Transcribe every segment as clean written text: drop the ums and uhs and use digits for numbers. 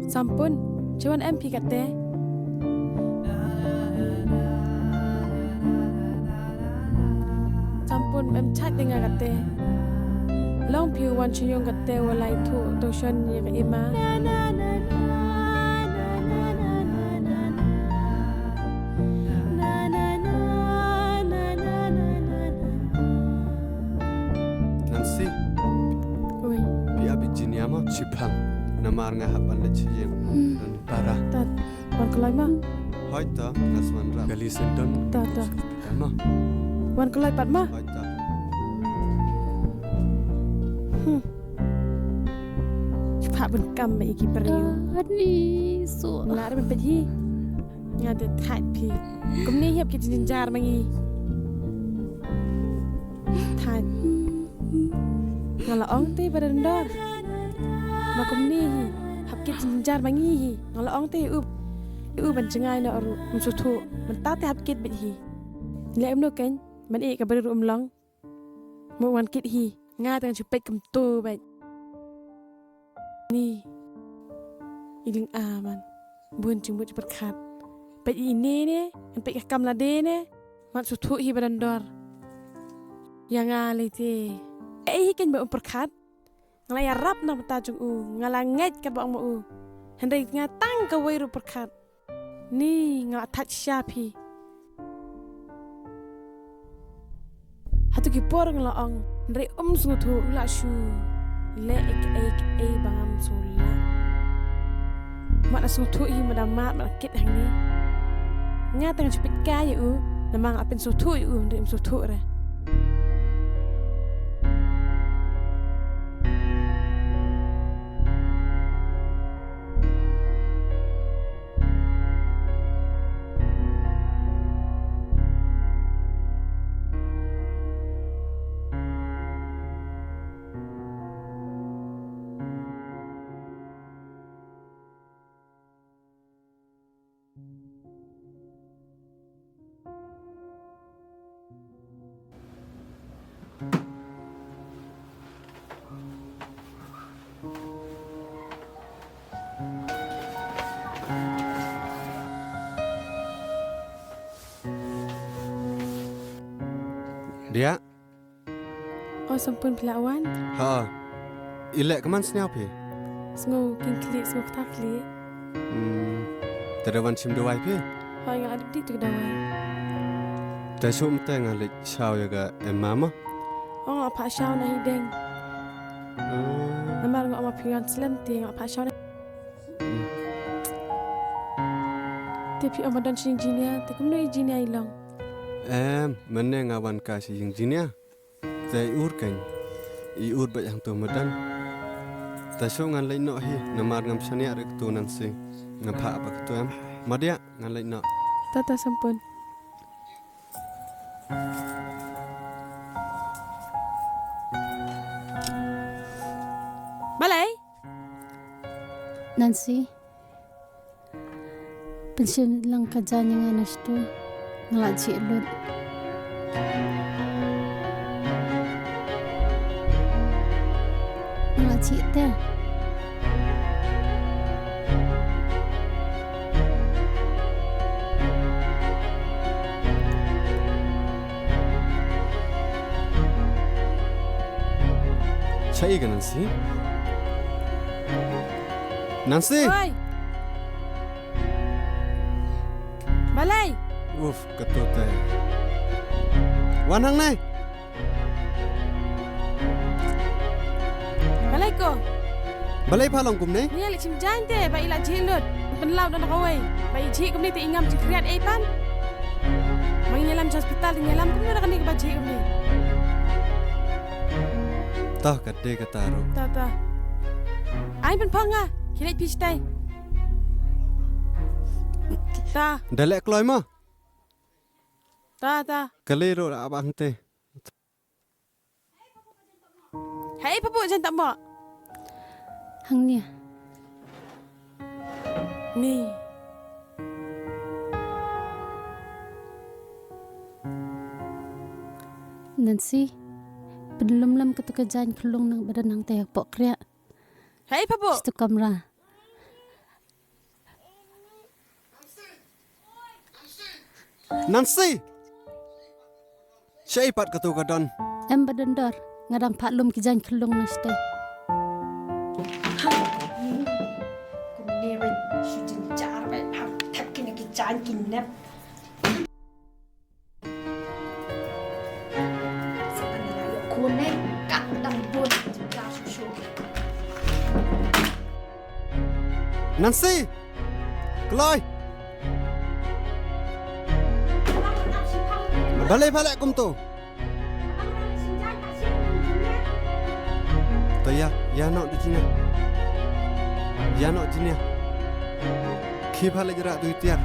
Sampun, cuman em pi kat teh. Sampun em chat dengan kat teh. Long pi wan chuyong kat teh walai tu to shan yang ima. Nancy. Oi. Pi abi jiniama chipang. Namar nga hapan le chiyem. Dan para. Tat, wan kelai mah. Hoi ta ngasman ra. Gali sendon. Ta. Mah. Wan kelai pat mah. Hoi ta. Cepat pun kam mai iki periu. Ani so. Lar ben pet hi. Ngade thai pi. Kum ni hiap ki jinjar mangi. Thai. Ngala ong te barandor. Makum ni hap ki jinjar mangi hi. Ngala ong te up. U ban cengai na aru musutu. Man ta te hap kit bet hi. Le em no ken. Man e ka ber long. Mo wan kit hi. Nga tang chupet kam tu bet. Ni iling aman bun jenggut berkat pe ini ne pe kam la de ne mat sutu hi barandor yang ali te ken ba berkat ngala ya rap na ta jung u ngala nget ka ba mu u hendai nga tang ka wei ru berkat ni nga touch shapi hatu ki por ngala ong ndai sutu la shu le ek bangam sulla mak langsung tu hi madam mat kit hang ni nga tang chupit ka yu namang apen so tu yu ndem so tu ra Dia. oh sampun pelawan Ha. Ilek keman sniau pi. sngo king klik sngo tak klik Terawan sim dawai pi. ha yang ada di tu dawai Ta sum ta nga le chao ya ga mama. oh ngap pa shau na hideng namar ngap ma pian slam ti ngap pa shau na tapi amadan sing jinia te kum nei jinia ilong Mana ngawan kasih yang jinia. Saya ur kan. I ur ba yang tu madan. Ta so ngan lai no hi namar ngam sania rek tu nan sing. Ngapa apa tu em. Madia ngan lai no. tata sampun Malay Nancy. Pension lang kajan yang anas tu. Ngelaji lut. Ngelaji teh. Cai kan Nancy? Nancy. oi Malay Uf, ketut teh. Wanang nai. Malay ko Balai palong kum nai. ni alik chim jan te ba ila jilut ben lau dan kawai ba ji kum ni te ingam jikriat ai pan mang nyelam hospital nyelam kum ni kan ni ba ji kum ni Tah kate kataro. ta ai ben panga kilet pistai ta Dalek kloi mah. ta Kalero abang teh. hei papu jan tak mak Hang ni. ni Nancy. Belum lam ketukajan kelung nang badan nang teh pok kriak. hei papu Stu kamera. Nancy. Syai pat katu kadon. Em badendor ngadang paklum kijan kelung nashte. Kunne bai shujin jar bai ham thap kine ki chan kin nap. Sebenarnya yo kunne kat dang bon jar shuh. Nancy. Keloi. Balik kum tu. Tu ya nak di sini. Ya nak sini. Ki balik gerak tu tiar.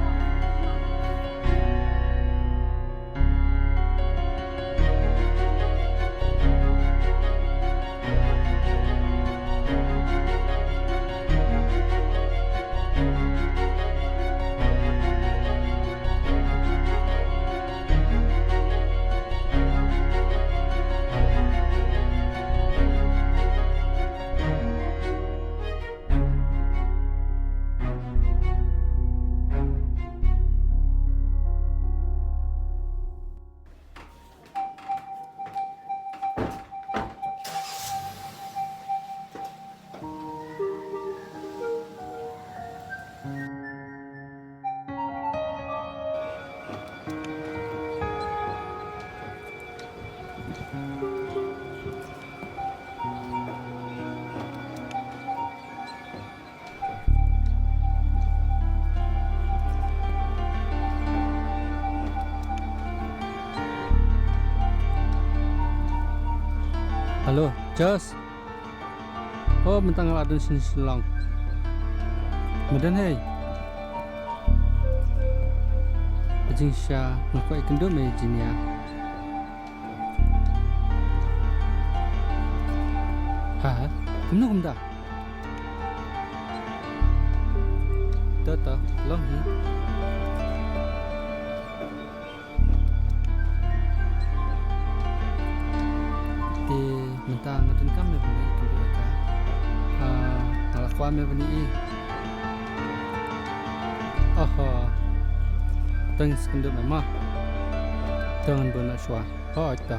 Halo, Jos. Oh, mentang adun sini selong. Medan hey. Jing Kyrshan ngakoi kendo me jinia. Ha? Kumno kumda. Tata, long hi. Mentang adun kam me bani kendo ka. Alakwa me bani i. Tengah sekendut mama. Tangan benak shuh. Oh, ita.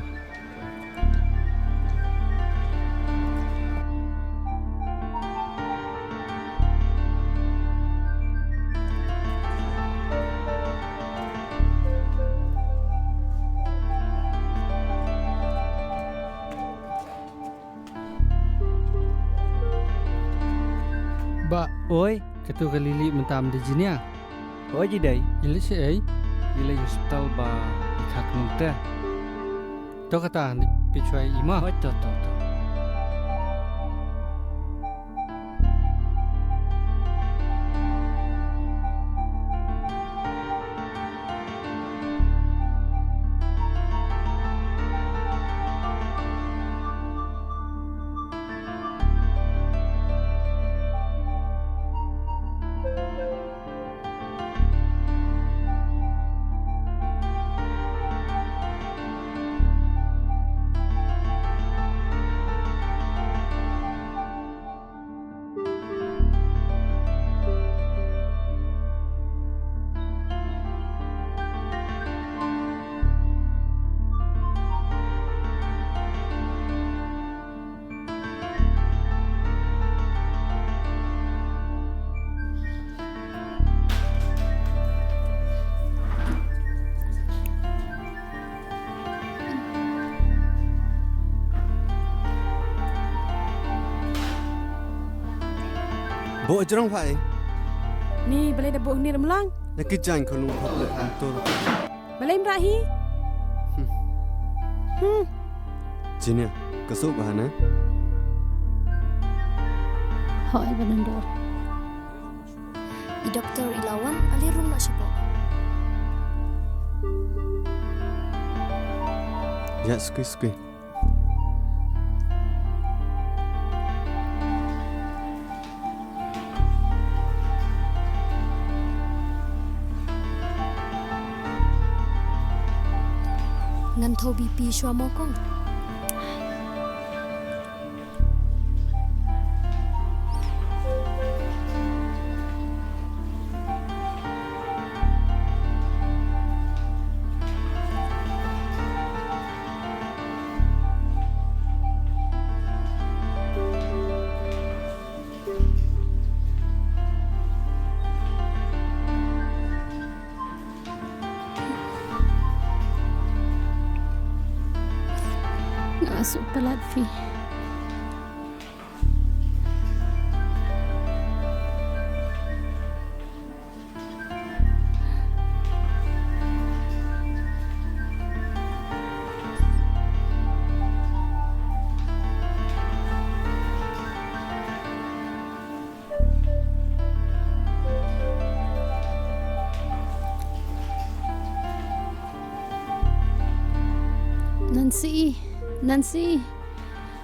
Ba, Oi, ketu kalili mentam di jinia. oi jidai. Ili si ai. Ila hospital ba ikak nunta. To kata di picuai ima. Oi to. Bo jerong phai. Ni balai dah boh ni remlang. Nak kijan kalau kau boleh hantu. Balai merahi. Jinia, kesuk bahan. Hoi badendor. I doktor ilawan ali room nak siapa? Ya, skui. Ngan tho BP shuh mo kong. masuk pelat fi. Nancy,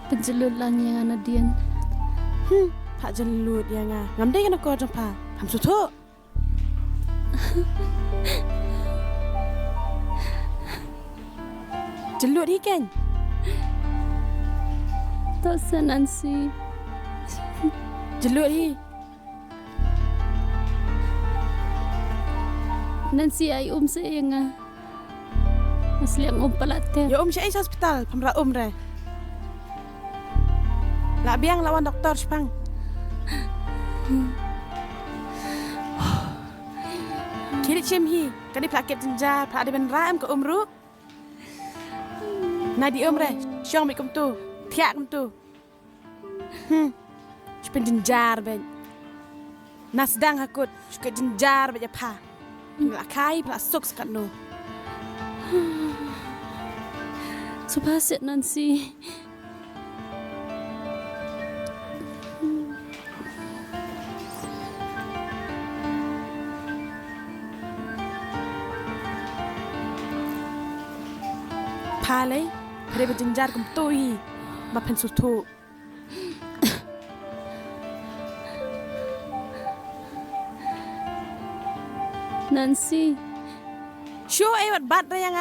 penjelut lang yang anak dian. Pak jelut yang ngam dai kan ko jong pa. Ham su tho. Jelut hi kan. Tak sa Nancy. Jelut hi. Nancy ay saya yang asli ang pelat ter. Ya syai hospital pamra re. La biang lawan doktor sepang. Kiri chem hi, kadi plakit jenjar, plak ada ben ram ke ru. Nadi re, syong mi kum tu, tiak kum tu. Sepen jenjar ben. Nasdang hakut, suka jenjar ben pa. Plak kai, plak suk sekat no. Subasit Nancy. Palai, pada berjenjar kum tuhi, mapan sutu. Nancy. Shuh wat bat dah yang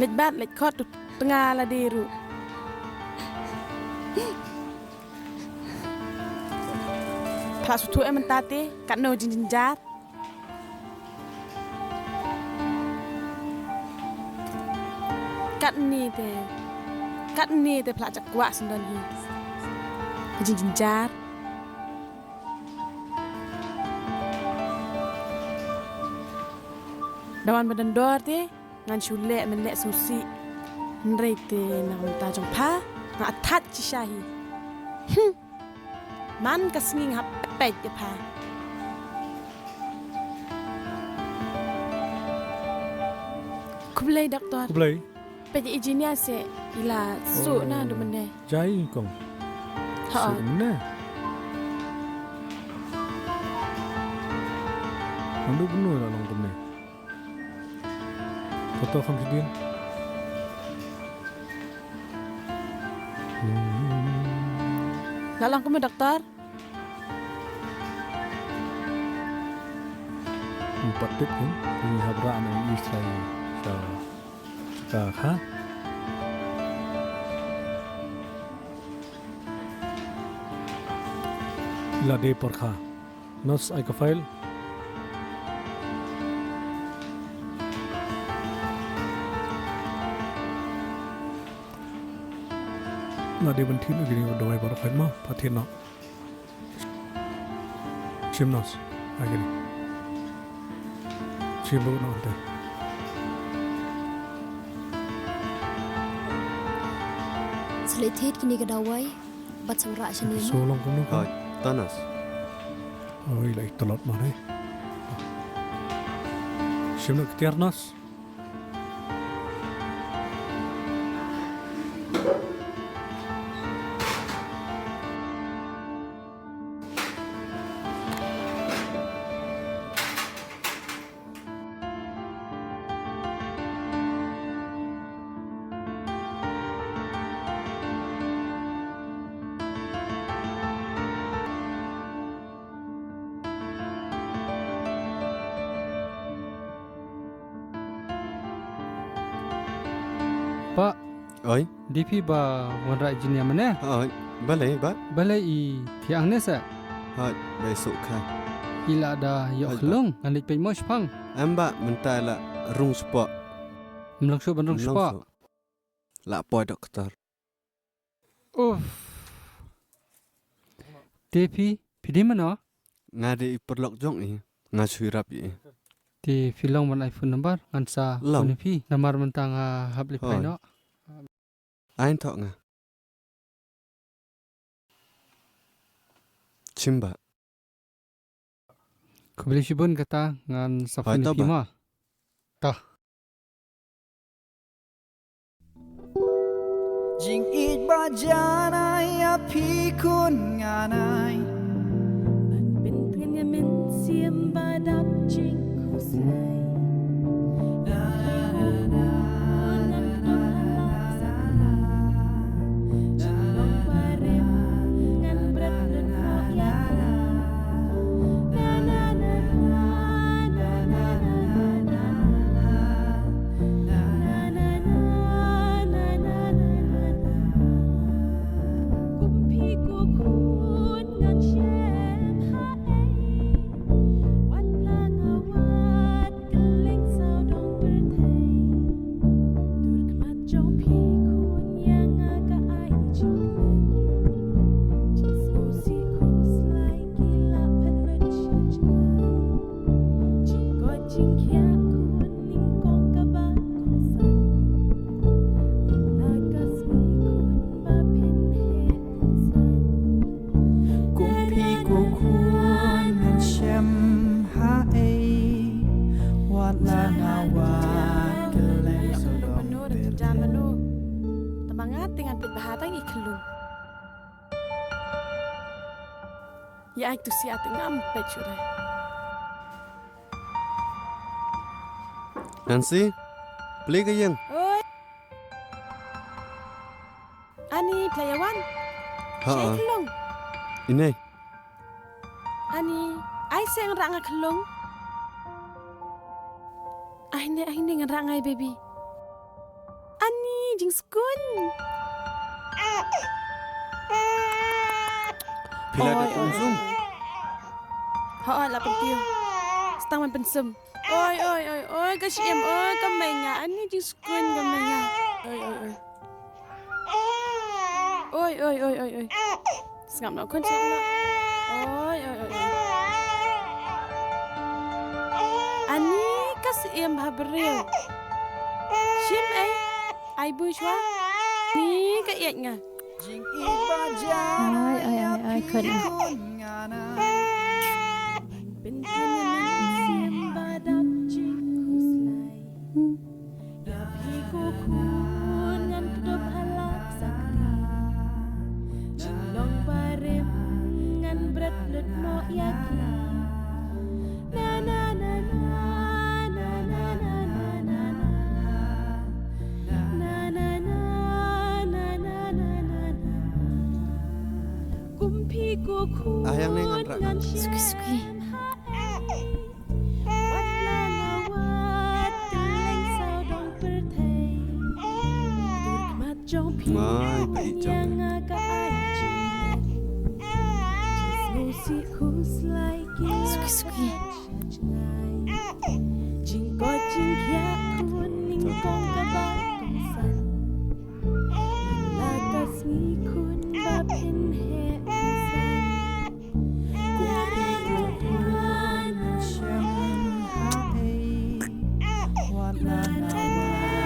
Lek bat lek kot tu tengah la deru. Pas tu mentate kat no jinjar. Kat ni te pelajak kuat sendan hi. Jinjar. Dawan badan dor te ngan shule melek susi nrete nang ta jong pa nga atat chi shahi man kasnging hap pet de pa kublai doktor Kublai, pet ijinia se ila su na do mende jai kong. ha Mana? Ando penuh lah long kene. Foto kamu sedih. lalang kume doktor Empat tip kan? Ini habra anak istri ha? Ila de porkha. Nos ay ka file. Na de bantin gini dawai baru file ma pathin no. Chimnos agini. Chimbo no ante. Selitit kini kedawai bat sura sini. Solong kuno ka. Tanas. Oh, ilai tolot mana? Chimno ketiarnas. Pak, Oi, DP ba wanra jinia mana? balai ba? Balai i tiang nesa. Hai, besok kah. Ila ada yok lung ngandik pe mos pang. Amba mentai la rung spot. Mlong shu ban rung spa. La poi doktor. Uff. DP pidi mana? Ngade perlok jong ni. Ngasui rap i. Di filong ban iPhone number ngan sa Long. phone pi namar mentang habli pai no. Ain thọ nga. Chimba. Kubili shibun kata ngan safin Hoy, pima. Ta. Jing it ba janai a pi kun nganai. Ban bin tuen ya min siam ba dap jing kuslay. Ya aku si ati ngampet cure. Nancy, play ka yang. Oi. Ani player one. Ha. Kelung. Inay. Ani, ai seng rang kelung. Ai ne ngerang ai baby. Ani jing skun. Pila da kumsum. Ha la pentiu. Stang man pensum. Oi, kasiem, oi, kamenya. Ani jing skun kamenya. Oi. Ngam nak kun ngam nak. Oi. Ani kasiem habreu. Shim ai bui chwa. Ni ka iet nga. Jing it ba janai a pi kun nganai. Bin siam badap jing kuslay. Dapi ko kun ngan kedop halak sakri. Jinglong barem ngan berat lut no yaki. Na. Kumpi ko kun Ayang ni ngan rak. Suki. Wat lang awat keleng sao dong perthai. Dur mat jong pi Mai, pa ijong. yang aga ai jing. Musi kuslay kila Suki. Jing ko jing kya kun ning kong ka ba kong san. Lakas mi